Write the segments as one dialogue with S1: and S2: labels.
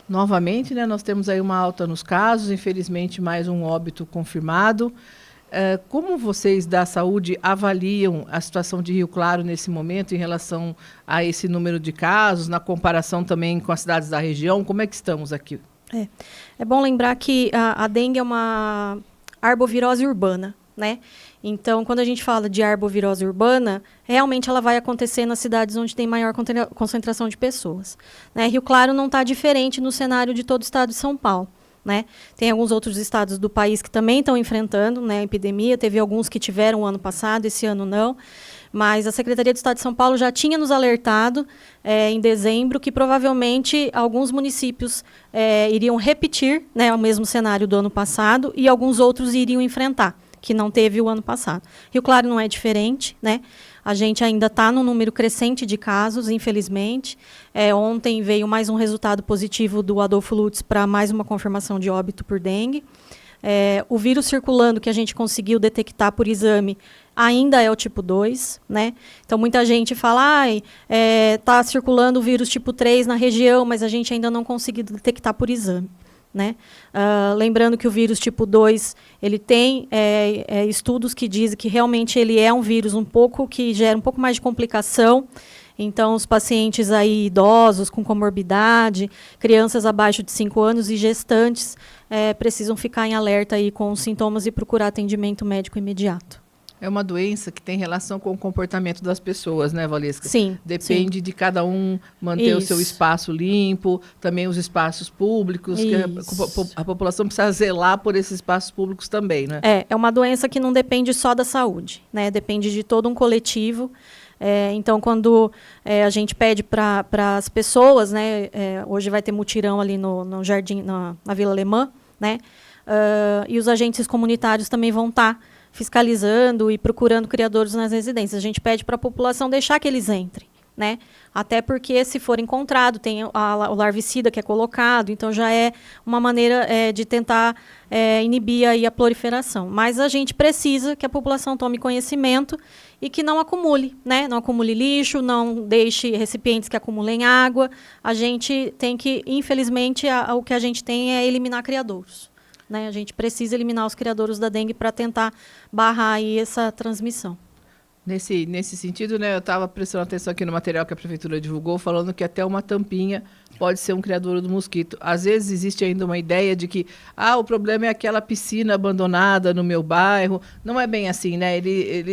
S1: Novamente, né, nós temos aí uma alta nos casos, infelizmente mais um óbito confirmado. Como vocês da saúde avaliam a situação de Rio Claro nesse momento em relação a esse número de casos, na comparação também com as cidades da região? Como é que estamos aqui?
S2: É bom lembrar que a dengue é uma arbovirose urbana, né? Então, quando a gente fala de arbovirose urbana, realmente ela vai acontecer nas cidades onde tem maior concentração de pessoas, né? Rio Claro não está diferente no cenário de todo o estado de São Paulo, né? Tem alguns outros estados do país que também estão enfrentando, né, a epidemia. Teve alguns que tiveram ano passado, esse ano não. Mas a Secretaria do Estado de São Paulo já tinha nos alertado em dezembro que provavelmente alguns municípios iriam repetir, né, o mesmo cenário do ano passado e alguns outros iriam enfrentar, que não teve o ano passado. Rio Claro não é diferente, né? A gente ainda está num número crescente de casos, infelizmente. Ontem veio mais um resultado positivo do Adolfo Lutz para mais uma confirmação de óbito por dengue. O vírus circulando que a gente conseguiu detectar por exame ainda é o tipo 2, né? Então, muita gente fala, está circulando o vírus tipo 3 na região, mas a gente ainda não conseguiu detectar por exame, né? Lembrando que o vírus tipo 2, ele tem estudos que dizem que realmente ele é um vírus que gera um pouco mais de complicação. Então, os pacientes aí idosos, com comorbidade, crianças abaixo de 5 anos e gestantes precisam ficar em alerta aí com os sintomas e procurar atendimento médico imediato.
S1: É uma doença que tem relação com o comportamento das pessoas, né, Valesca?
S2: Sim.
S1: Depende de cada um manter o seu espaço limpo, também os espaços públicos, que a população precisa zelar por esses espaços públicos também, né?
S2: É uma doença que não depende só da saúde, né? Depende de todo um coletivo. Então, quando a gente pede para as pessoas, né? Hoje vai ter mutirão ali no Jardim, na Vila Alemã, né? E os agentes comunitários também vão estar fiscalizando e procurando criadouros nas residências. A gente pede para a população deixar que eles entrem, né? Até porque, se for encontrado, tem o larvicida que é colocado, então já é uma maneira de tentar inibir aí a proliferação. Mas a gente precisa que a população tome conhecimento e que não acumule, né? Não acumule lixo, não deixe recipientes que acumulem água. A gente tem que, infelizmente, o que a gente tem é eliminar criadouros, né? A gente precisa eliminar os criadouros da dengue para tentar barrar aí essa transmissão.
S1: Nesse sentido, né, eu estava prestando atenção aqui no material que a prefeitura divulgou, falando que até uma tampinha pode ser um criadouro do mosquito. Às vezes existe ainda uma ideia de que o problema é aquela piscina abandonada no meu bairro. Não é bem assim, né?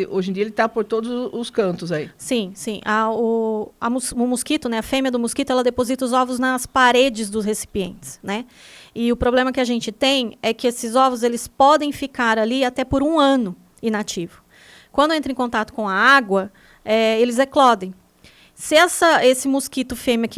S1: Hoje em dia ele está por todos os cantos aí.
S2: Sim. O mosquito, né, a fêmea do mosquito, ela deposita os ovos nas paredes dos recipientes, né? E o problema que a gente tem é que esses ovos eles podem ficar ali até por 1 ano inativo. Quando entra em contato com a água, eles eclodem. Se esse mosquito fêmea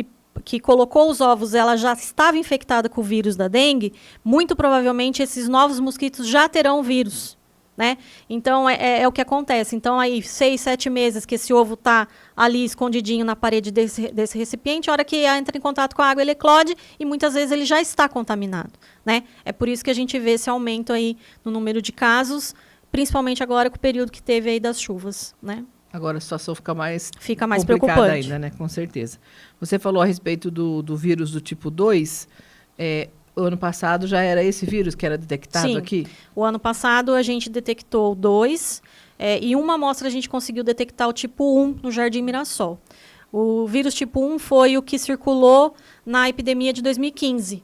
S2: que colocou os ovos, ela já estava infectada com o vírus da dengue, muito provavelmente esses novos mosquitos já terão o vírus, né? Então, é o que acontece. Então, aí, 6, 7 meses que esse ovo está ali escondidinho na parede desse recipiente, a hora que entra em contato com a água, ele eclode e muitas vezes ele já está contaminado, né? É por isso que a gente vê esse aumento aí no número de casos, principalmente agora com o período que teve aí das chuvas, né?
S1: Agora a situação fica mais
S2: preocupante
S1: ainda, né? Com certeza. Você falou a respeito do vírus do tipo 2. O ano passado já era esse vírus que era detectado aqui?
S2: Sim. O ano passado a gente detectou 2 e uma amostra a gente conseguiu detectar o tipo 1 no Jardim Mirassol. O vírus tipo 1 foi o que circulou na epidemia de 2015.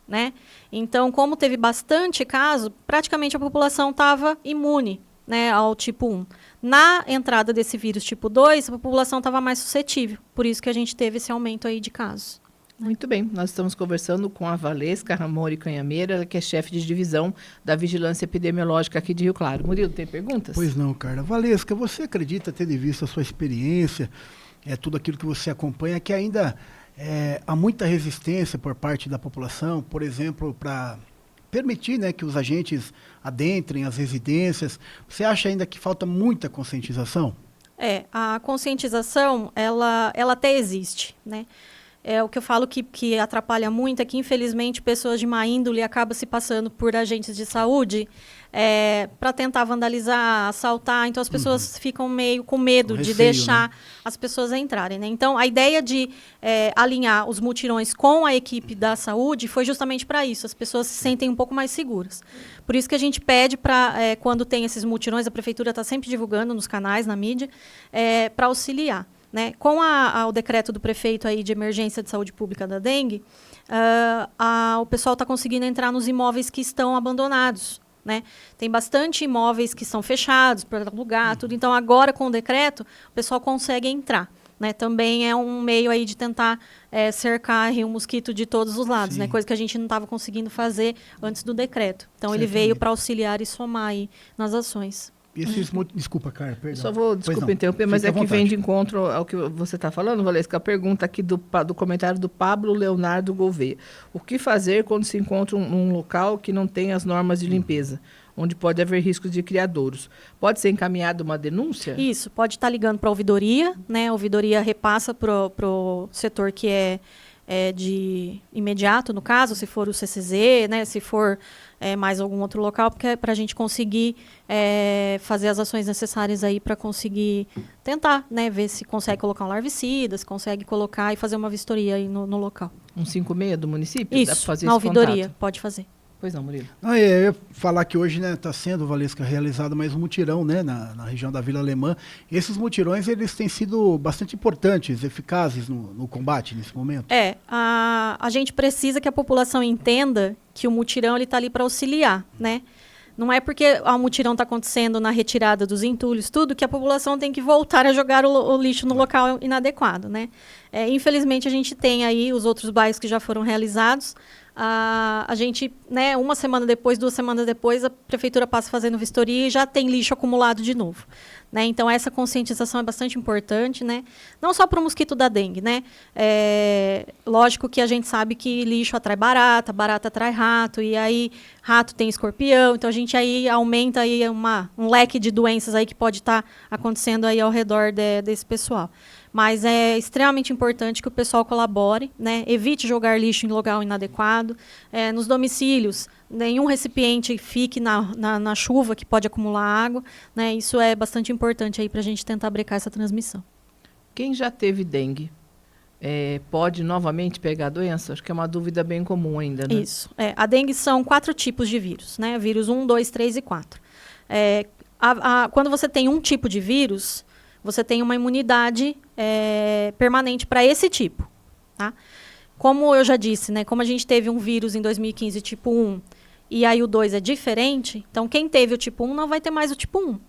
S2: Né? Então, como teve bastante caso, praticamente a população estava imune, né, ao tipo 1. Na entrada desse vírus tipo 2, a população estava mais suscetível. Por isso que a gente teve esse aumento aí de casos.
S1: Muito bem, nós estamos conversando com a Valesca Ramori Canhameira, que é chefe de divisão da Vigilância Epidemiológica aqui de Rio Claro. Murilo, tem perguntas?
S3: Pois não, Carla. Valesca, você acredita, tendo em vista a sua experiência, tudo aquilo que você acompanha, que ainda há muita resistência por parte da população, por exemplo, para permitir, né, que os agentes adentrem as residências? Você acha ainda que falta muita conscientização?
S2: A conscientização, ela até existe, né? o que eu falo que atrapalha muito é que, infelizmente, pessoas de má índole acabam se passando por agentes de saúde para tentar vandalizar, assaltar. Então, as pessoas ficam meio com medo de deixar as pessoas entrarem, né? Então, a ideia de alinhar os mutirões com a equipe da saúde foi justamente para isso. As pessoas se sentem um pouco mais seguras. Por isso que a gente pede para, quando tem esses mutirões, a prefeitura está sempre divulgando nos canais, na mídia, para auxiliar. Né? Com o decreto do prefeito aí de emergência de saúde pública da dengue, o pessoal está conseguindo entrar nos imóveis que estão abandonados. Né? Tem bastante imóveis que são fechados para alugar, tudo. Então, agora, com o decreto, o pessoal consegue entrar. Né? Também é um meio aí de tentar cercar o mosquito de todos os lados, né? Coisa que a gente não estava conseguindo fazer antes do decreto. Então, ele veio para auxiliar e somar aí nas ações.
S3: Desculpa, Carla, perdão.
S1: Só vou, interromper, mas que vem de encontro ao que você está falando, Valesca. A pergunta aqui do comentário do Pablo Leonardo Gouveia. O que fazer quando se encontra um local que não tem as normas de limpeza, onde pode haver riscos de criadouros? Pode ser encaminhada uma denúncia?
S2: Isso, pode estar ligando para a ouvidoria, né? A ouvidoria repassa para o setor que é de imediato, no caso, se for o CCZ, né? Se for mais algum outro local, porque é para a gente conseguir fazer as ações necessárias aí para conseguir tentar, né? Ver se consegue colocar um larvicida, se consegue colocar e fazer uma vistoria aí no local.
S1: 156 do município?
S2: Isso,
S1: dá pra fazer
S2: na ouvidoria,
S1: contato?
S2: pode fazer.
S1: Pois não, Murilo.
S3: Eu ia falar que hoje está sendo, Valesca, realizado mais um mutirão, né, na região da Vila Alemã. Esses mutirões eles têm sido bastante importantes, eficazes no combate nesse momento.
S2: A gente precisa que a população entenda que o mutirão está ali para auxiliar, né? Não é porque o mutirão está acontecendo na retirada dos entulhos, tudo, que a população tem que voltar a jogar o lixo no local inadequado, né? Infelizmente, a gente tem aí os outros bairros que já foram realizados. A gente, né, uma semana depois, 2 semanas depois, a prefeitura passa fazendo vistoria e já tem lixo acumulado de novo. Né? Então, essa conscientização é bastante importante, né? Não só para o mosquito da dengue, né? Lógico que a gente sabe que lixo atrai barata, barata atrai rato, e aí rato tem escorpião, então a gente aí aumenta aí um leque de doenças aí que pode estar acontecendo aí ao redor desse pessoal. Mas é extremamente importante que o pessoal colabore, né? Evite jogar lixo em local inadequado. Nos domicílios, nenhum recipiente fique na chuva que pode acumular água. Né? Isso é bastante importante aí para a gente tentar brecar essa transmissão.
S1: Quem já teve dengue pode novamente pegar a doença? Acho que é uma dúvida bem comum ainda, né?
S2: Isso. A dengue são 4 tipos de vírus, né? Vírus 1, 2, 3 e 4. Quando você tem um tipo de vírus, você tem uma imunidade permanente para esse tipo. Tá? Como eu já disse, né, como a gente teve um vírus em 2015 tipo 1, e aí o 2 é diferente, então quem teve o tipo 1 não vai ter mais o tipo 1.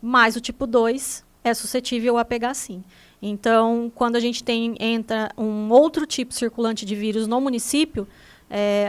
S2: Mas o tipo 2 é suscetível a pegar sim. Então, quando a gente entra um outro tipo circulante de vírus no município,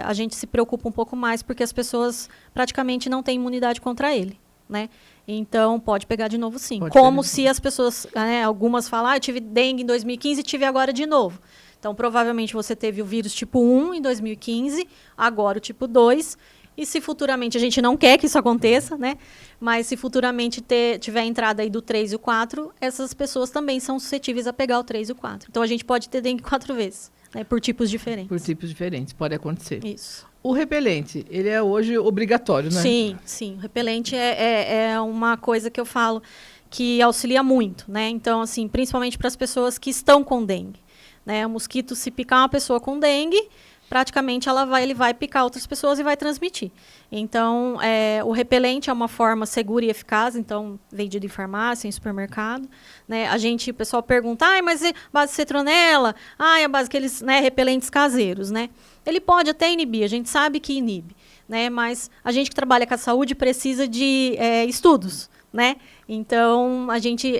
S2: a gente se preocupa um pouco mais, porque as pessoas praticamente não têm imunidade contra ele. Né? Então, pode pegar de novo, sim. Como se as pessoas, algumas falam, eu tive dengue em 2015 e tive agora de novo. Então, provavelmente você teve o vírus tipo 1 em 2015, agora o tipo 2. E se futuramente, a gente não quer que isso aconteça, né? Mas se futuramente tiver entrada aí do 3 e o 4, essas pessoas também são suscetíveis a pegar o 3 e o 4. Então, a gente pode ter dengue 4 vezes, né? Por tipos diferentes.
S1: Por tipos diferentes, pode acontecer.
S2: Isso.
S1: O repelente, ele é hoje obrigatório, né?
S2: Sim, sim. O repelente é uma coisa que eu falo que auxilia muito, né? Então, assim, principalmente para as pessoas que estão com dengue. Né? O mosquito, se picar uma pessoa com dengue, praticamente ele vai picar outras pessoas e vai transmitir. Então, o repelente é uma forma segura e eficaz, então, vendido em farmácia, em supermercado. Né? O pessoal pergunta, mas é base de citronela? É a base daqueles, né, repelentes caseiros, né? Ele pode até inibir, a gente sabe que inibe, né? Mas a gente que trabalha com a saúde precisa de estudos, né? Então, a gente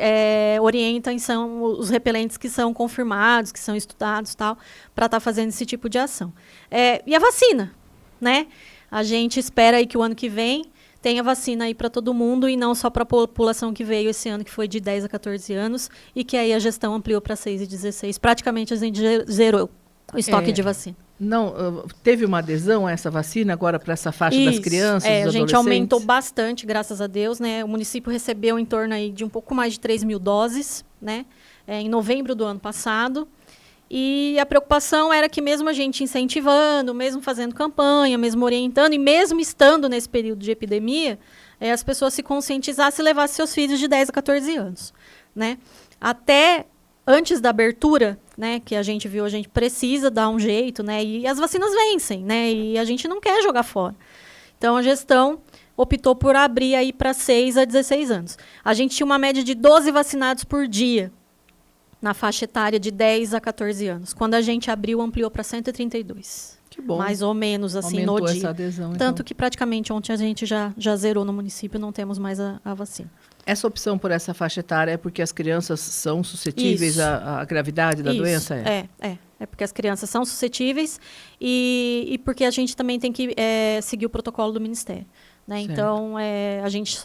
S2: orienta são os repelentes que são confirmados, que são estudados, tal, para estar fazendo esse tipo de ação. E a vacina, né? A gente espera aí que o ano que vem tenha vacina aí para todo mundo e não só para a população que veio esse ano, que foi de 10 a 14 anos, e que aí a gestão ampliou para 6 e 16. Praticamente a gente zerou o estoque de vacina.
S1: Não, teve uma adesão a essa vacina agora para essa faixa das crianças, dos
S2: a gente
S1: adolescentes?
S2: aumentou bastante, graças a Deus, né? O município recebeu em torno aí de um pouco mais de 3 mil doses, né? Em novembro do ano passado. E a preocupação era que mesmo a gente incentivando, mesmo fazendo campanha, mesmo orientando, e mesmo estando nesse período de epidemia, as pessoas se conscientizassem e levassem seus filhos de 10 a 14 anos, né? Até antes da abertura, né, que a gente viu, a gente precisa dar um jeito, né? E as vacinas vencem, né? E a gente não quer jogar fora. Então, a gestão optou por abrir aí para 6 a 16 anos. A gente tinha uma média de 12 vacinados por dia na faixa etária de 10 a 14 anos. Quando a gente abriu, ampliou para 132.
S1: Que bom.
S2: Mais ou menos, assim,
S1: Aumentou
S2: no dia.
S1: essa adesão,
S2: Tanto
S1: então.
S2: que praticamente ontem a gente já zerou no município, não temos mais a vacina.
S1: Essa opção por essa faixa etária é porque as crianças são suscetíveis à gravidade da doença?
S2: É porque as crianças são suscetíveis e porque a gente também tem que seguir o protocolo do Ministério. Né? Então, a gente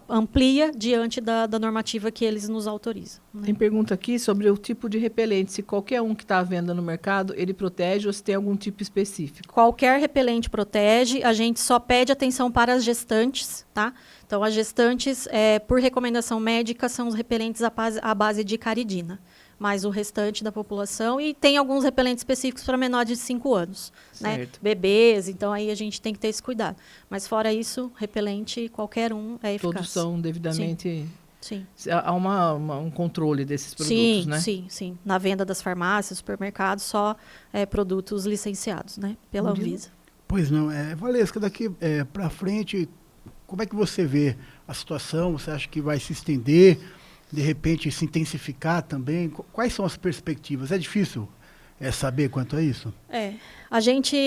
S2: amplia diante da normativa que eles nos autorizam. Né?
S1: Tem pergunta aqui sobre o tipo de repelente. Se qualquer um que está à venda no mercado, ele protege ou se tem algum tipo específico?
S2: Qualquer repelente protege. A gente só pede atenção para as gestantes, tá? Então, as gestantes, por recomendação médica, são os repelentes à base de caridina. Mas o restante da população, e tem alguns repelentes específicos para menores de 5 anos, né? Bebês, então aí a gente tem que ter esse cuidado. Mas fora isso, repelente, qualquer um é eficaz.
S1: Todos são devidamente...
S2: Sim.
S1: Há um controle desses produtos, né?
S2: Sim. Na venda das farmácias, supermercados, só produtos licenciados, né? Pela Anvisa.
S3: Pois não. Valesca, daqui para frente, como é que você vê a situação? Você acha que vai se estender? De repente se intensificar também? Quais são as perspectivas? É difícil saber quanto a isso?
S2: A gente,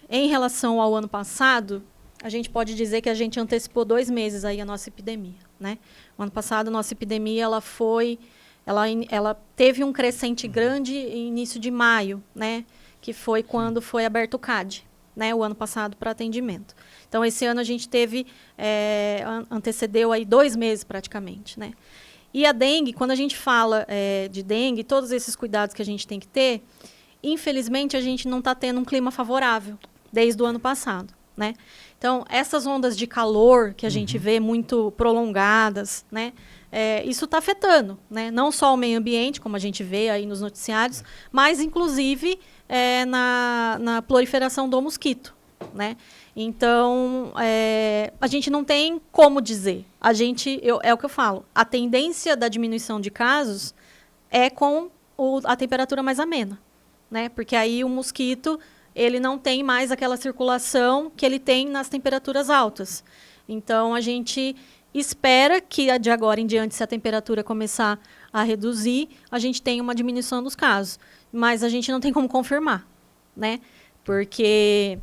S2: em relação ao ano passado, a gente pode dizer que a gente antecipou 2 meses aí a nossa epidemia, né? O ano passado, a nossa epidemia, ela teve um crescente grande em início de maio, né? Que foi quando foi aberto o CAD, né? O ano passado para atendimento. Então, esse ano a gente teve, antecedeu aí 2 meses praticamente, né? E a dengue, quando a gente fala de dengue, todos esses cuidados que a gente tem que ter, infelizmente a gente não está tendo um clima favorável desde o ano passado, né? Então, essas ondas de calor que a gente vê muito prolongadas, né? Isso está afetando, né? Não só o meio ambiente, como a gente vê aí nos noticiários, mas inclusive na proliferação do mosquito, né? Então, a gente não tem como dizer. É o que eu falo. A tendência da diminuição de casos é com a temperatura mais amena, né? Porque aí o mosquito, ele não tem mais aquela circulação que ele tem nas temperaturas altas. Então, a gente espera que de agora em diante, se a temperatura começar a reduzir, a gente tenha uma diminuição dos casos. Mas a gente não tem como confirmar, né? Porque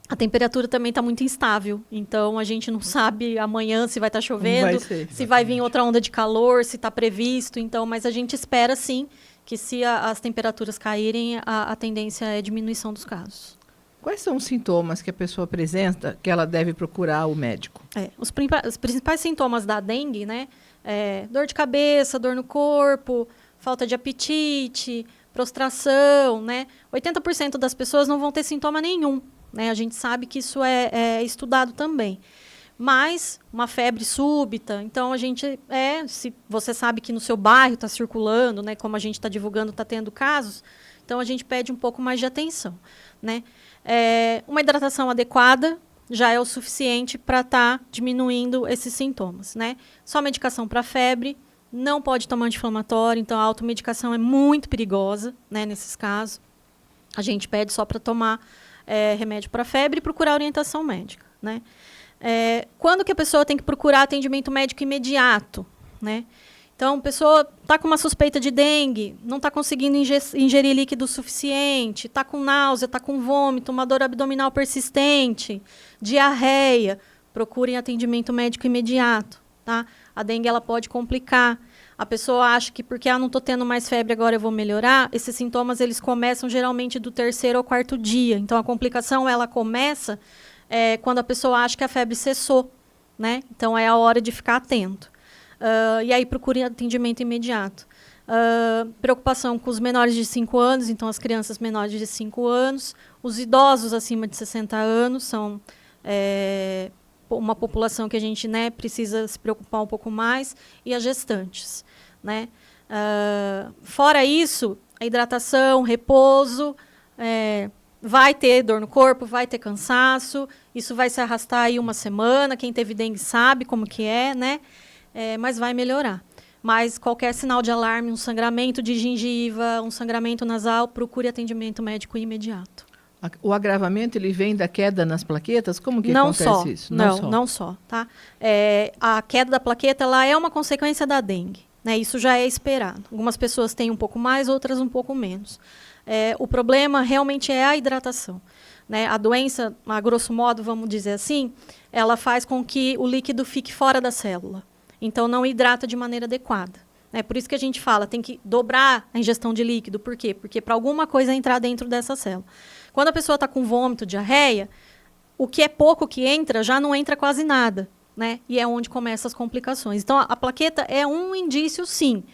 S2: a temperatura também está muito instável, então a gente não sabe amanhã se vai estar chovendo, se vai vir outra onda de calor, se está previsto. Então, mas a gente espera sim que se as temperaturas caírem, a tendência é a diminuição dos casos.
S1: Quais são os sintomas que a pessoa apresenta que ela deve procurar o médico?
S2: Os principais sintomas da dengue, né? Dor de cabeça, dor no corpo, falta de apetite, prostração, né? 80% das pessoas não vão ter sintoma nenhum. Né? A gente sabe que isso é estudado também. Mas uma febre súbita, então a gente, se você sabe que no seu bairro está circulando, né, como a gente está divulgando, está tendo casos, então a gente pede um pouco mais de atenção. Né? Uma hidratação adequada já é o suficiente para estar diminuindo esses sintomas. Né? Só medicação para febre, não pode tomar anti-inflamatório, então a automedicação é muito perigosa, né, nesses casos. A gente pede só para tomar remédio para febre e procurar orientação médica, né? Quando que a pessoa tem que procurar atendimento médico imediato, né? Então, a pessoa está com uma suspeita de dengue, não está conseguindo ingerir líquido suficiente, está com náusea, está com vômito, uma dor abdominal persistente, diarreia, procurem atendimento médico imediato, tá? A dengue ela pode complicar. A pessoa acha que porque não estou tendo mais febre, agora eu vou melhorar. Esses sintomas eles começam geralmente do 3º ou 4º dia. Então, a complicação ela começa quando a pessoa acha que a febre cessou. Né? Então, é a hora de ficar atento. E aí, procure atendimento imediato. Preocupação com os menores de 5 anos. Então, as crianças menores de 5 anos. Os idosos acima de 60 anos são uma população que a gente, né, precisa se preocupar um pouco mais. E as gestantes. Né? Fora isso, a hidratação, repouso, vai ter dor no corpo, vai ter cansaço, isso vai se arrastar aí uma semana, quem teve dengue sabe como que é, né? Mas vai melhorar. Mas qualquer sinal de alarme, um sangramento de gengiva, um sangramento nasal, procure atendimento médico imediato.
S1: O agravamento, ele vem da queda nas plaquetas? Como que
S2: Não
S1: acontece
S2: só,
S1: isso?
S2: não só, tá? A queda da plaqueta, ela é uma consequência da dengue, né? Isso já é esperado. Algumas pessoas têm um pouco mais, outras um pouco menos. O problema realmente é a hidratação, né? A doença, a grosso modo, vamos dizer assim, ela faz com que o líquido fique fora da célula. Então, não hidrata de maneira adequada. Por isso que a gente fala, tem que dobrar a ingestão de líquido. Por quê? Porque para alguma coisa entrar dentro dessa célula. Quando a pessoa está com vômito, diarreia, o que é pouco que entra, já não entra quase nada, né? E é onde começam as complicações. Então, a plaqueta é um indício, sim.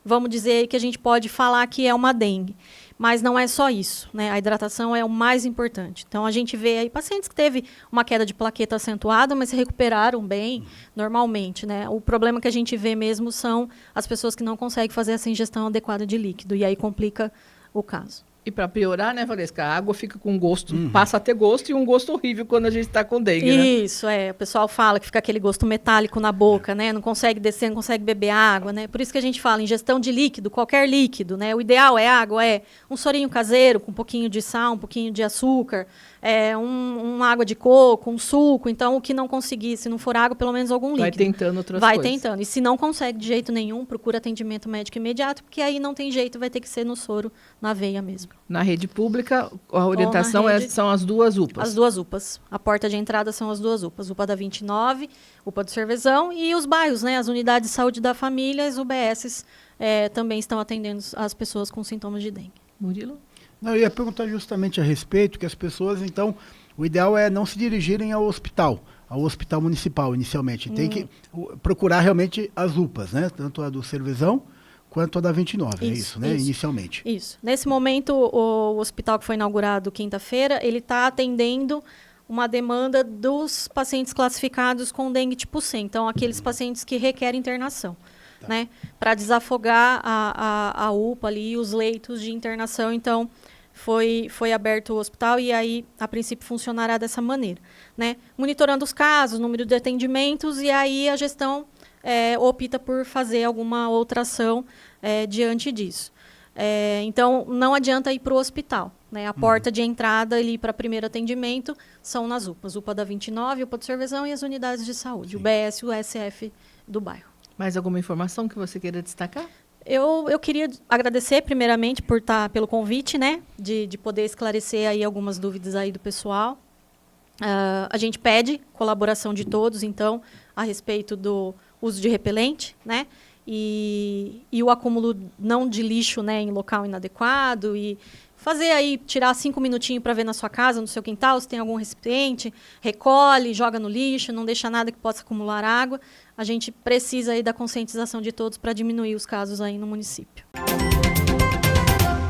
S2: Vamos dizer que a gente pode falar que é uma dengue. Mas não é só isso, né? A hidratação é o mais importante. Então, a gente vê aí pacientes que teve uma queda de plaqueta acentuada, mas se recuperaram bem normalmente, né? O problema que a gente vê mesmo são as pessoas que não conseguem fazer essa ingestão adequada de líquido. E aí complica o caso.
S1: E para piorar, né, Valesca, a água fica com gosto, passa a ter gosto e um gosto horrível quando a gente está com dengue, né?
S2: Isso, o pessoal fala que fica aquele gosto metálico na boca, né? Não consegue descer, não consegue beber água, né? Por isso que a gente fala ingestão de líquido, qualquer líquido, né? O ideal é água, um sorinho caseiro com um pouquinho de sal, um pouquinho de açúcar, uma água de coco, um suco. Então, o que não conseguir, se não for água, pelo menos algum líquido.
S1: Vai tentando outras
S2: coisas.
S1: Vai
S2: tentando. E se não consegue de jeito nenhum, procura atendimento médico imediato, porque aí não tem jeito, vai ter que ser no soro, na veia mesmo.
S1: Na rede pública, a orientação são as duas UPAs.
S2: As duas UPAs. A porta de entrada são as duas UPAs. UPA da 29, UPA do Cervezão e os bairros, né? As unidades de saúde da família, as UBSs também estão atendendo as pessoas com sintomas de dengue.
S1: Murilo?
S3: Não, eu ia perguntar justamente a respeito que as pessoas, então, o ideal é não se dirigirem ao hospital municipal inicialmente. Tem que procurar realmente as UPAs, né? Tanto a do Cervezão quanto a da 29, isso, né? Inicialmente.
S2: Isso. Nesse momento, o hospital que foi inaugurado quinta-feira, ele está atendendo uma demanda dos pacientes classificados com dengue tipo C. Então, aqueles pacientes que requerem internação, né? Para desafogar a UPA ali, os leitos de internação. Então, foi aberto o hospital e aí, a princípio, funcionará dessa maneira, né? Monitorando os casos, número de atendimentos e aí a gestão opta por fazer alguma outra ação diante disso. Então, não adianta ir para o hospital, né? A porta de entrada ali para primeiro atendimento são nas UPAs. UPA da 29, UPA do Cervezão e as unidades de saúde, Sim. o BS e o SF do bairro.
S1: Mais alguma informação que você queira destacar?
S2: Eu queria agradecer primeiramente pelo convite, né? De poder esclarecer aí algumas dúvidas aí do pessoal. A gente pede colaboração de todos, então, a respeito do uso de repelente, né? E o acúmulo não de lixo, né, em local inadequado e fazer aí, tirar 5 minutinhos para ver na sua casa, no seu quintal, se tem algum recipiente, recolhe, joga no lixo, não deixa nada que possa acumular água. A gente precisa aí da conscientização de todos para diminuir os casos aí no município.